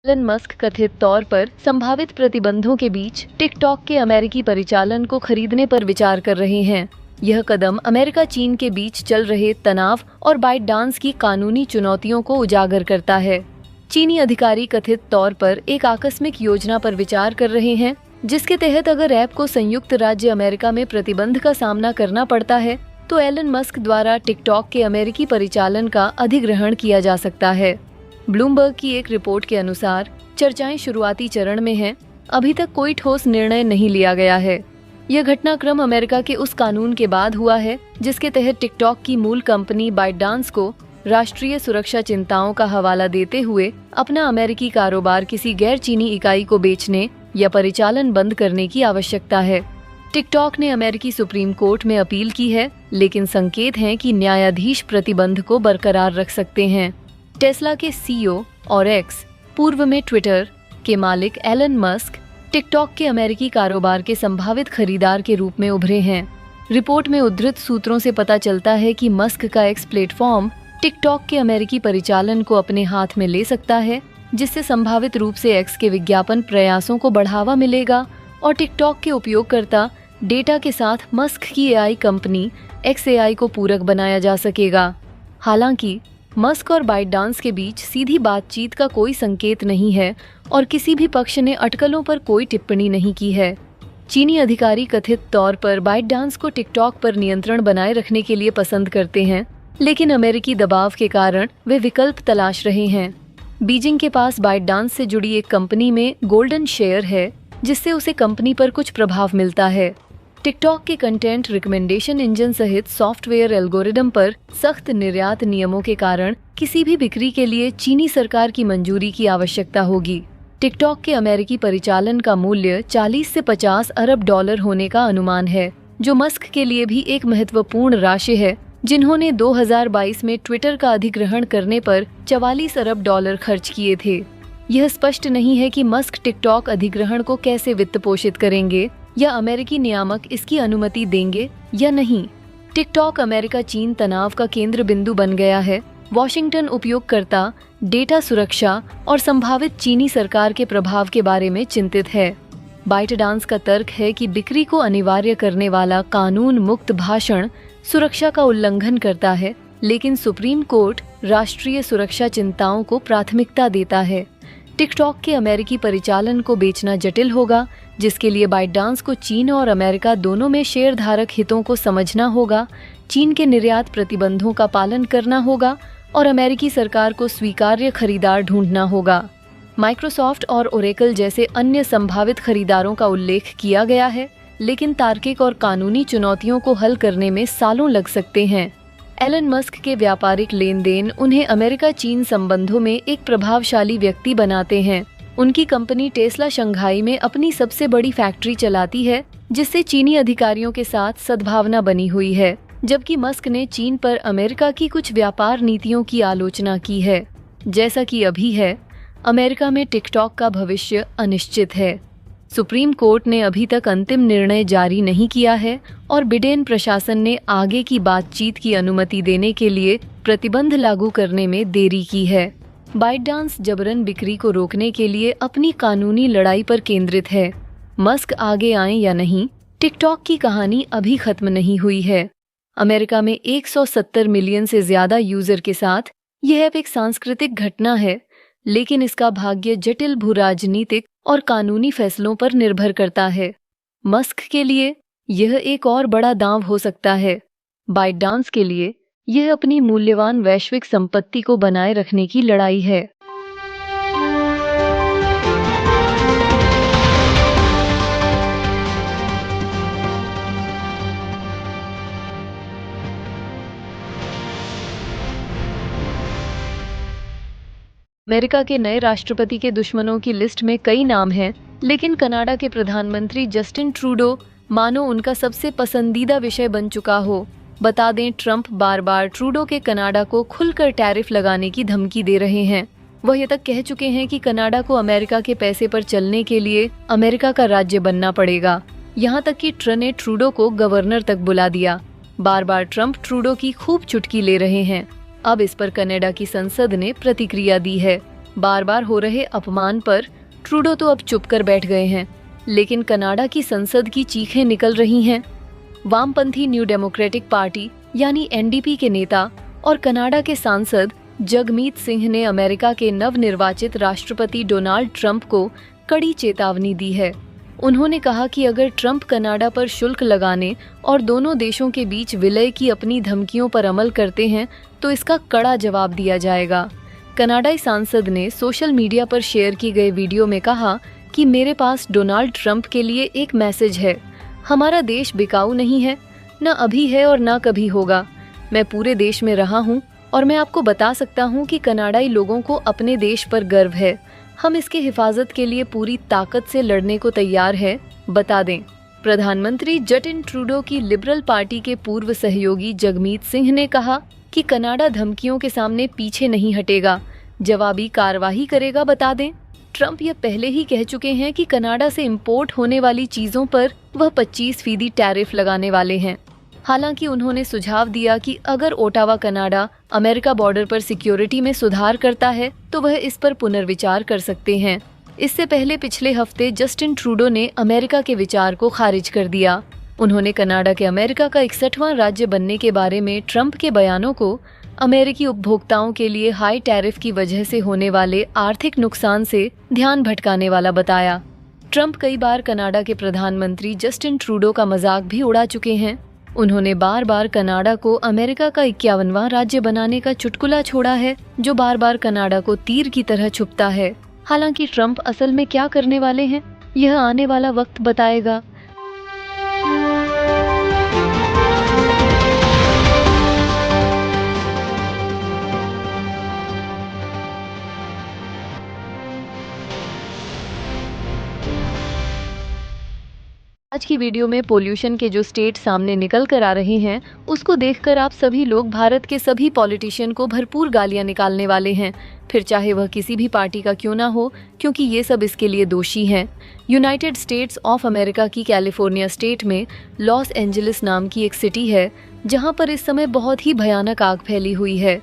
Elon Musk कथित तौर पर संभावित प्रतिबंधों के बीच टिकटॉक के अमेरिकी परिचालन को खरीदने पर विचार कर रहे हैं। यह कदम अमेरिका चीन के बीच चल रहे तनाव और बाइट डांस की कानूनी चुनौतियों को उजागर करता है। चीनी अधिकारी कथित तौर पर एक आकस्मिक योजना पर विचार कर रहे हैं, जिसके तहत अगर ऐप को संयुक्त राज्य अमेरिका में प्रतिबंध का सामना करना पड़ता है तो एलन मस्क द्वारा टिकटॉक के अमेरिकी परिचालन का अधिग्रहण किया जा सकता है। ब्लूमबर्ग की एक रिपोर्ट के अनुसार चर्चाएं शुरुआती चरण में हैं। अभी तक कोई ठोस निर्णय नहीं लिया गया है। यह घटनाक्रम अमेरिका के उस कानून के बाद हुआ है जिसके तहत टिकटॉक की मूल कंपनी बाइटडांस को राष्ट्रीय सुरक्षा चिंताओं का हवाला देते हुए अपना अमेरिकी कारोबार किसी गैर चीनी इकाई को बेचने या परिचालन बंद करने की आवश्यकता है। टिकटॉक ने अमेरिकी सुप्रीम कोर्ट में अपील की है, लेकिन संकेत हैं कि न्यायाधीश प्रतिबंध को बरकरार रख सकते हैं। टेस्ला के सीईओ और एक्स पूर्व में ट्विटर के मालिक एलन मस्क टिकटॉक के अमेरिकी कारोबार के संभावित खरीदार के रूप में उभरे हैं। रिपोर्ट में उद्धृत सूत्रों से पता चलता है कि मस्क का एक्स प्लेटफॉर्म टिकटॉक के अमेरिकी परिचालन को अपने हाथ में ले सकता है, जिससे संभावित रूप से एक्स के विज्ञापन प्रयासों को बढ़ावा मिलेगा और टिकटॉक के उपयोगकर्ता डेटा के साथ मस्क की एआई कंपनी XAI को पूरक बनाया जा सकेगा। हालांकि मस्क और बाइटडांस के बीच सीधी बातचीत का कोई संकेत नहीं है और किसी भी पक्ष ने अटकलों पर कोई टिप्पणी नहीं की है। चीनी अधिकारी कथित तौर पर बाइटडांस को टिकटॉक पर नियंत्रण बनाए रखने के लिए पसंद करते हैं, लेकिन अमेरिकी दबाव के कारण वे विकल्प तलाश रहे हैं। बीजिंग के पास बाइटडांस से जुड़ी एक कंपनी में गोल्डन शेयर है, जिससे उसे कंपनी पर कुछ प्रभाव मिलता है। टिकटॉक के कंटेंट रिकमेंडेशन इंजन सहित सॉफ्टवेयर एल्गोरिदम पर सख्त निर्यात नियमों के कारण किसी भी बिक्री के लिए चीनी सरकार की मंजूरी की आवश्यकता होगी। टिकटॉक के अमेरिकी परिचालन का मूल्य 40 से 50 अरब डॉलर होने का अनुमान है, जो मस्क के लिए भी एक महत्वपूर्ण राशि है, जिन्होंने 2022 में ट्विटर का अधिग्रहण करने पर 44 अरब डॉलर खर्च किए थे। यह स्पष्ट नहीं है कि मस्क टिकटॉक अधिग्रहण को कैसे वित्त पोषित करेंगे या अमेरिकी नियामक इसकी अनुमति देंगे या नहीं। टिकटॉक अमेरिका चीन तनाव का केंद्र बिंदु बन गया है। वॉशिंगटन उपयोगकर्ता डेटा सुरक्षा और संभावित चीनी सरकार के प्रभाव के बारे में चिंतित है। बाइटडांस का तर्क है कि बिक्री को अनिवार्य करने वाला कानून मुक्त भाषण सुरक्षा का उल्लंघन करता है, लेकिन सुप्रीम कोर्ट राष्ट्रीय सुरक्षा चिंताओं को प्राथमिकता देता है। टिकटॉक के अमेरिकी परिचालन को बेचना जटिल होगा, जिसके लिए बाइटडांस को चीन और अमेरिका दोनों में शेयरधारक हितों को समझना होगा, चीन के निर्यात प्रतिबंधों का पालन करना होगा और अमेरिकी सरकार को स्वीकार्य खरीदार ढूंढना होगा। माइक्रोसॉफ्ट और ओरेकल जैसे अन्य संभावित खरीदारों का उल्लेख किया गया है, लेकिन तार्किक और कानूनी चुनौतियों को हल करने में सालों लग सकते हैं। एलन मस्क के व्यापारिक लेन देन उन्हें अमेरिका चीन संबंधों में एक प्रभावशाली व्यक्ति बनाते हैं। उनकी कंपनी टेस्ला शंघाई में अपनी सबसे बड़ी फैक्ट्री चलाती है, जिससे चीनी अधिकारियों के साथ सद्भावना बनी हुई है, जबकि मस्क ने चीन पर अमेरिका की कुछ व्यापार नीतियों की आलोचना की है। जैसा कि अभी है, अमेरिका में टिकटॉक का भविष्य अनिश्चित है। सुप्रीम कोर्ट ने अभी तक अंतिम निर्णय जारी नहीं किया है और बिडेन प्रशासन ने आगे की बातचीत की अनुमति देने के लिए प्रतिबंध लागू करने में देरी की है। बाइटडांस जबरन बिक्री को रोकने के लिए अपनी कानूनी लड़ाई पर केंद्रित है। मस्क आगे आए या नहीं, टिकटॉक की कहानी अभी खत्म नहीं हुई है। अमेरिका में 170 मिलियन से ज्यादा यूजर के साथ यह ऐप एक सांस्कृतिक घटना है, लेकिन इसका भाग्य जटिल भूराजनीतिक और कानूनी फैसलों पर निर्भर करता है। मस्क के लिए यह एक और बड़ा दांव हो सकता है। बाइटडांस के लिए यह अपनी मूल्यवान वैश्विक संपत्ति को बनाए रखने की लड़ाई है। अमेरिका के नए राष्ट्रपति के दुश्मनों की लिस्ट में कई नाम हैं, लेकिन कनाडा के प्रधानमंत्री जस्टिन ट्रूडो मानो उनका सबसे पसंदीदा विषय बन चुका हो। बता दें, ट्रंप बार बार ट्रूडो के कनाडा को खुलकर टैरिफ लगाने की धमकी दे रहे हैं। वह ये तक कह चुके हैं कि कनाडा को अमेरिका के पैसे पर चलने के लिए अमेरिका का राज्य बनना पड़ेगा। यहाँ तक कि ट्रंप ने ट्रूडो को गवर्नर तक बुला दिया। बार बार ट्रंप ट्रूडो की खूब चुटकी ले रहे हैं। अब इस पर कनाडा की संसद ने प्रतिक्रिया दी है। बार बार हो रहे अपमान पर ट्रूडो तो अब चुप कर बैठ गए हैं, लेकिन कनाडा की संसद की चीखें निकल रही हैं। वामपंथी न्यू डेमोक्रेटिक पार्टी यानी एनडीपी के नेता और कनाडा के सांसद जगमीत सिंह ने अमेरिका के नवनिर्वाचित राष्ट्रपति डोनाल्ड ट्रंप को कड़ी चेतावनी दी है। उन्होंने कहा कि अगर ट्रंप कनाडा पर शुल्क लगाने और दोनों देशों के बीच विलय की अपनी धमकियों पर अमल करते हैं तो इसका कड़ा जवाब दिया जाएगा। कनाडाई सांसद ने सोशल मीडिया पर शेयर की गई वीडियो में कहा कि मेरे पास डोनाल्ड ट्रंप के लिए एक मैसेज है। हमारा देश बिकाऊ नहीं है, न अभी है और न कभी होगा। मैं पूरे देश में रहा हूँ और मैं आपको बता सकता हूँ कि कनाडाई लोगों को अपने देश पर गर्व है। हम इसके हिफाजत के लिए पूरी ताकत से लड़ने को तैयार है। बता दें, प्रधानमंत्री जस्टिन ट्रूडो की लिबरल पार्टी के पूर्व सहयोगी जगमीत सिंह ने कहा कि कनाडा धमकियों के सामने पीछे नहीं हटेगा, जवाबी कार्रवाई करेगा। बता दें, ट्रंप ये पहले ही कह चुके हैं कि कनाडा से इंपोर्ट होने वाली चीजों पर वह 25% टैरिफ लगाने वाले हैं। हालांकि उन्होंने सुझाव दिया कि अगर ओटावा कनाडा अमेरिका बॉर्डर पर सिक्योरिटी में सुधार करता है तो वह इस पर पुनर्विचार कर सकते हैं। इससे पहले पिछले हफ्ते जस्टिन ट्रूडो ने अमेरिका के विचार को खारिज कर दिया। उन्होंने कनाडा के अमेरिका का 61वां राज्य बनने के बारे में ट्रंप के बयानों को अमेरिकी उपभोक्ताओं के लिए हाई टैरिफ की वजह से होने वाले आर्थिक नुकसान से ध्यान भटकाने वाला बताया। ट्रंप कई बार कनाडा के प्रधानमंत्री जस्टिन ट्रूडो का मजाक भी उड़ा चुके हैं। उन्होंने बार बार कनाडा को अमेरिका का 51वां राज्य बनाने का चुटकुला छोड़ा है, जो बार बार कनाडा को तीर की तरह छुपता है। हालांकि ट्रंप असल में क्या करने वाले हैं, यह आने वाला वक्त बताएगा। आज की वीडियो में पोल्यूशन के जो स्टेट सामने निकल कर आ रहे हैं, उसको देखकर आप सभी लोग भारत के सभी पॉलिटिशियन को भरपूर गालियां निकालने वाले हैं, फिर चाहे वह किसी भी पार्टी का क्यों ना हो, क्योंकि ये सब इसके लिए दोषी हैं। यूनाइटेड स्टेट्स ऑफ अमेरिका की कैलिफोर्निया स्टेट में लॉस एंजलिस नाम की एक सिटी है, जहां पर इस समय बहुत ही भयानक आग फैली हुई है।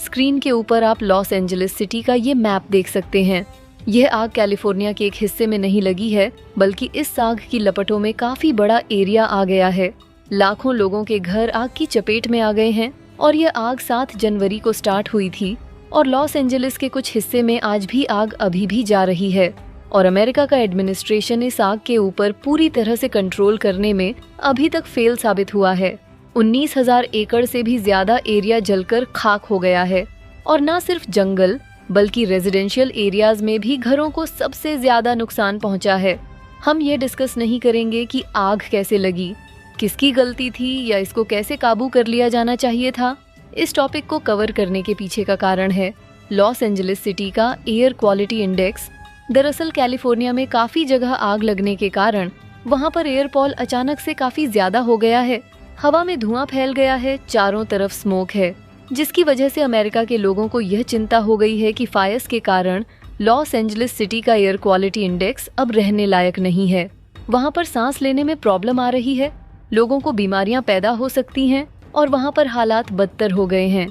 स्क्रीन के ऊपर आप लॉस एंजलिस सिटी का ये मैप देख सकते हैं। यह आग कैलिफोर्निया के एक हिस्से में नहीं लगी है, बल्कि इस आग की लपटों में काफी बड़ा एरिया आ गया है। लाखों लोगों के घर आग की चपेट में आ गए हैं और यह आग 7 जनवरी को स्टार्ट हुई थी और लॉस एंजलिस के कुछ हिस्से में आज भी आग अभी भी जा रही है। और अमेरिका का एडमिनिस्ट्रेशन इस आग के ऊपर पूरी तरह से कंट्रोल करने में अभी तक फेल साबित हुआ है। 19,000 एकड़ से भी ज्यादा एरिया जलकर खाक हो गया है और न सिर्फ जंगल बल्कि रेजिडेंशियल एरियाज में भी घरों को सबसे ज्यादा नुकसान पहुंचा है। हम ये डिस्कस नहीं करेंगे कि आग कैसे लगी, किसकी गलती थी या इसको कैसे काबू कर लिया जाना चाहिए था। इस टॉपिक को कवर करने के पीछे का कारण है लॉस एंजलिस सिटी का एयर क्वालिटी इंडेक्स। दरअसल कैलिफोर्निया में काफी जगह आग लगने के कारण वहां पर एयर पॉल अचानक से काफी ज्यादा हो गया है। हवा में धुआं फैल गया है, चारों तरफ स्मोक है, जिसकी वजह से अमेरिका के लोगों को यह चिंता हो गई है कि फायर्स के कारण लॉस एंजलिस सिटी का एयर क्वालिटी इंडेक्स अब रहने लायक नहीं है। वहां पर सांस लेने में प्रॉब्लम आ रही है, लोगों को बीमारियां पैदा हो सकती हैं और वहां पर हालात बदतर हो गए हैं।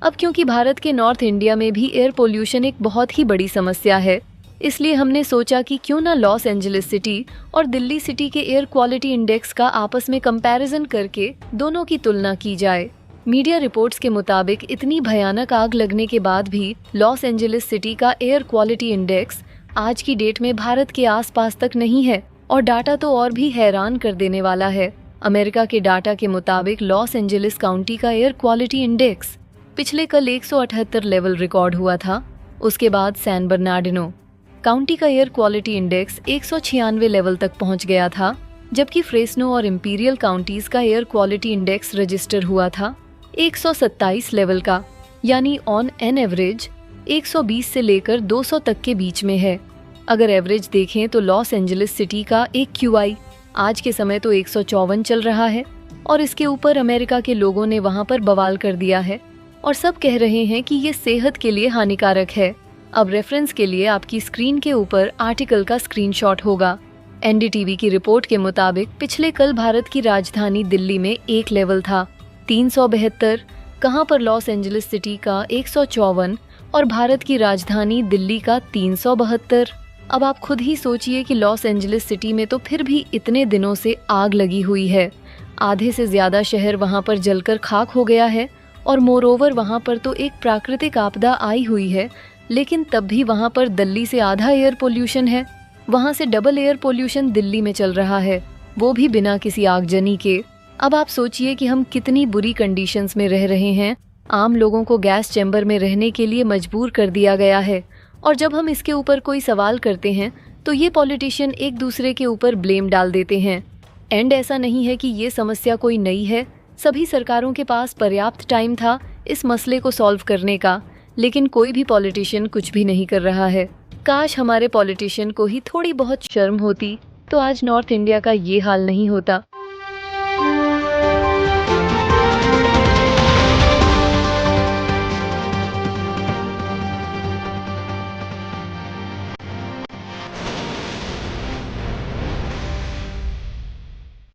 अब क्योंकि भारत के नॉर्थ इंडिया में भी एयर पोल्यूशन एक बहुत ही बड़ी समस्या है, इसलिए हमने सोचा कि क्यों ना लॉस एंजलिस सिटी और दिल्ली सिटी के एयर क्वालिटी इंडेक्स का आपस में कंपैरिजन करके दोनों की तुलना की जाए। मीडिया रिपोर्ट्स के मुताबिक इतनी भयानक आग लगने के बाद भी लॉस एंजलिस सिटी का एयर क्वालिटी इंडेक्स आज की डेट में भारत के आसपास तक नहीं है और डाटा तो और भी हैरान कर देने वाला है। अमेरिका के डाटा के मुताबिक लॉस एंजलिस काउंटी का एयर क्वालिटी इंडेक्स पिछले कल 178 लेवल रिकॉर्ड हुआ था। उसके बाद सैन बर्नार्डिनो काउंटी का एयर क्वालिटी इंडेक्स 196 लेवल तक पहुंच गया था, जबकि फ्रेस्नो और इंपीरियल काउंटीज का एयर क्वालिटी इंडेक्स रजिस्टर हुआ था 127 लेवल का, यानी ऑन एन एवरेज 120 से लेकर 200 तक के बीच में है। अगर एवरेज देखें तो लॉस एंजलिस सिटी का एक QI आज के समय तो 154 चल रहा है और इसके ऊपर अमेरिका के लोगों ने वहां पर बवाल कर दिया है और सब कह रहे हैं कि ये सेहत के लिए हानिकारक है। अब रेफरेंस के लिए आपकी स्क्रीन के ऊपर आर्टिकल का स्क्रीनशॉट होगा। NDTV की रिपोर्ट के मुताबिक पिछले कल भारत की राजधानी दिल्ली में एक लेवल था 372, कहां पर लॉस एंजलिस सिटी का 154 और भारत की राजधानी दिल्ली का 372। अब आप खुद ही सोचिए कि लॉस एंजलिस सिटी में तो फिर भी इतने दिनों से आग लगी हुई है। आधे से ज्यादा शहर वहां पर जलकर खाक हो गया है और मोरोवर वहां पर तो एक प्राकृतिक आपदा आई हुई है, लेकिन तब भी वहां पर दिल्ली से आधा एयर पोल्यूशन है। वहां से डबल एयर पोल्यूशन दिल्ली में चल रहा है, वो भी बिना किसी आगजनी के। अब आप सोचिए कि हम कितनी बुरी कंडीशंस में रह रहे हैं। आम लोगों को गैस चैम्बर में रहने के लिए मजबूर कर दिया गया है, और जब हम इसके ऊपर कोई सवाल करते हैं तो ये पॉलिटिशियन एक दूसरे के ऊपर ब्लेम डाल देते हैं। एंड ऐसा नहीं है कि ये समस्या कोई नई है, सभी सरकारों के पास पर्याप्त टाइम था इस मसले को सॉल्व करने का, लेकिन कोई भी पॉलिटिशियन कुछ भी नहीं कर रहा है। काश हमारे पॉलिटिशियन को ही थोड़ी बहुत शर्म होती तो आज नॉर्थ इंडिया का ये हाल नहीं होता।